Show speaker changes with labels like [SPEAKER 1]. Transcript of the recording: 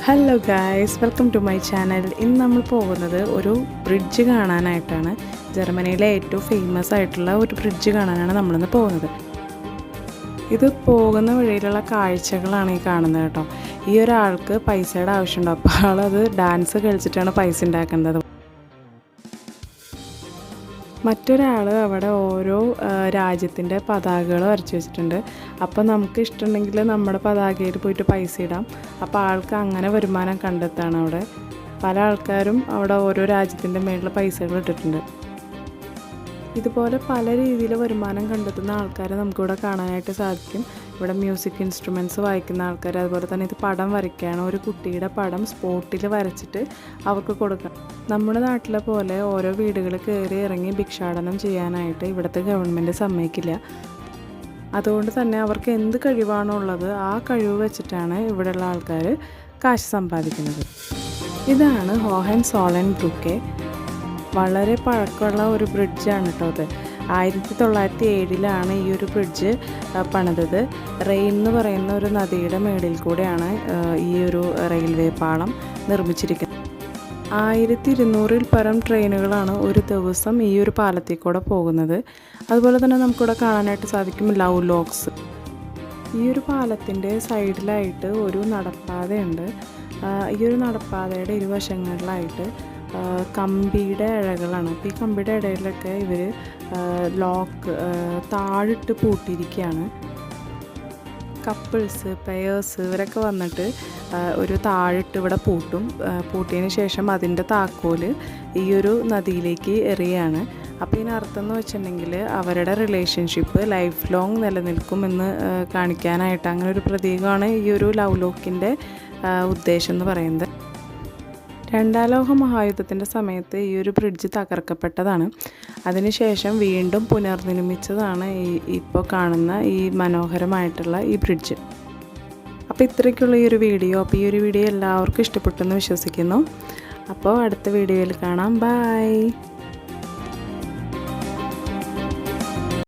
[SPEAKER 1] Hello guys, welcome to my channel. ഇന്ന് നമ്മൾ പോകുന്നത് ഒരു ബ്രിഡ്ജ് കാണാനായിട്ടാണ്. ജർമ്മനിയിലെ ഏറ്റവും ഫേമസ് ആയിട്ടുള്ള ഒരു ബ്രിഡ്ജ് കാണാനാണ് നമ്മളിന്ന് പോകുന്നത്. ഇത് പോകുന്ന വഴിയിലുള്ള കാഴ്ചകളാണ് ഈ കാണുന്നത് കേട്ടോ. ഈ ഒരാൾക്ക് പൈസയുടെ ആവശ്യമുണ്ട്, അപ്പോൾ ആളത് ഡാൻസ് കളിച്ചിട്ടാണ് പൈസ ഉണ്ടാക്കുന്നത്. മറ്റൊരാൾ അവിടെ ഓരോ രാജ്യത്തിൻ്റെ പതാകകൾ വരച്ച് വെച്ചിട്ടുണ്ട്. അപ്പോൾ നമുക്ക് ഇഷ്ടമുണ്ടെങ്കിൽ നമ്മുടെ പതാകയിൽ പോയിട്ട് പൈസ ഇടാം. അപ്പോൾ ആൾക്ക് അങ്ങനെ വരുമാനം കണ്ടെത്താണ്. അവിടെ പല ആൾക്കാരും അവിടെ ഓരോ രാജ്യത്തിൻ്റെ മേളിൽ പൈസകൾ ഇട്ടിട്ടുണ്ട്. ഇതുപോലെ പല രീതിയിൽ വരുമാനം കണ്ടെത്തുന്ന ആൾക്കാരെ നമുക്കിവിടെ കാണാനായിട്ട് സാധിക്കും. ഇവിടെ മ്യൂസിക് ഇൻസ്ട്രുമെൻറ്റ്സ് വായിക്കുന്ന ആൾക്കാർ, അതുപോലെ തന്നെ ഇത് പടം വരയ്ക്കുകയാണ്. ഒരു കുട്ടിയുടെ പടം സ്പോട്ടിൽ വരച്ചിട്ട് അവർക്ക് കൊടുക്കാം. നമ്മുടെ നാട്ടിലെ പോലെ ഓരോ വീടുകൾ കയറി ഇറങ്ങി ഭിക്ഷാടനം ചെയ്യാനായിട്ട് ഇവിടുത്തെ ഗവൺമെൻറ് സമ്മതിക്കില്ല. അതുകൊണ്ട് തന്നെ അവർക്ക് എന്ത് കഴിവാണോ ഉള്ളത് ആ കഴിവ് വെച്ചിട്ടാണ് ഇവിടെയുള്ള ആൾക്കാർ കാശ് സമ്പാദിക്കുന്നത്. ഇതാണ് ഹോഹൻസോളൻബ്രുക്കെ. വളരെ പഴക്കമുള്ള ഒരു ബ്രിഡ്ജാണ് കേട്ടോ അത്. 1907 ഈ ഒരു ബ്രിഡ്ജ് പണിതത്. റെയിൻ എന്ന് പറയുന്ന ഒരു നദിയുടെ മേളിൽ കൂടെയാണ് ഈ ഒരു റെയിൽവേ പാളം നിർമ്മിച്ചിരിക്കുന്നത്. 1200-ൽ പരം ട്രെയിനുകളാണ് ഒരു ദിവസം ഈ ഒരു പാലത്തിൽ കൂടെ പോകുന്നത്. അതുപോലെ തന്നെ നമുക്കിവിടെ കാണാനായിട്ട് സാധിക്കും ലവ് ലോക്സ്. ഈ ഒരു പാലത്തിൻ്റെ സൈഡിലായിട്ട് ഒരു നടപ്പാതയുണ്ട്. ഈ ഒരു നടപ്പാതയുടെ ഇരുവശങ്ങളിലായിട്ട് കമ്പിയുടെ ഇഴകളാണ്. അപ്പോൾ ഈ കമ്പിയുടെ ഇടയിലൊക്കെ ഇവർ ലോക്ക് താഴിട്ട് പൂട്ടിയിരിക്കുകയാണ്. കപ്പിൾസ്, പെയേഴ്സ് ഇവരൊക്കെ വന്നിട്ട് ഒരു താഴിട്ട് ഇവിടെ പൂട്ടും. പൂട്ടിയതിന് ശേഷം അതിൻ്റെ താക്കോല് ഈ ഒരു നദിയിലേക്ക് എറിയാണ്. അപ്പോൾ ഇതിനർത്ഥം എന്ന് വെച്ചിട്ടുണ്ടെങ്കിൽ അവരുടെ റിലേഷൻഷിപ്പ് ലൈഫ് ലോങ് നിലനിൽക്കുമെന്ന് കാണിക്കാനായിട്ട് അങ്ങനെ ഒരു പ്രതീകമാണ് ഈ ഒരു ലവ് ലോക്കിൻ്റെ ഉദ്ദേശം എന്ന് പറയുന്നത്. രണ്ടാം ലോക മഹായുദ്ധത്തിൻ്റെ സമയത്ത് ഈ ഒരു ബ്രിഡ്ജ് തകർക്കപ്പെട്ടതാണ്. അതിനുശേഷം വീണ്ടും പുനർനിർമ്മിച്ചതാണ് ഇപ്പോൾ കാണുന്ന ഈ മനോഹരമായിട്ടുള്ള ഈ ബ്രിഡ്ജ്. അപ്പോൾ ഇത്രയ്ക്കുള്ള ഈ ഒരു വീഡിയോ. അപ്പോൾ ഈ ഒരു വീഡിയോ എല്ലാവർക്കും ഇഷ്ടപ്പെട്ടെന്ന് വിശ്വസിക്കുന്നു. അപ്പോൾ അടുത്ത വീഡിയോയിൽ കാണാം. ബൈ.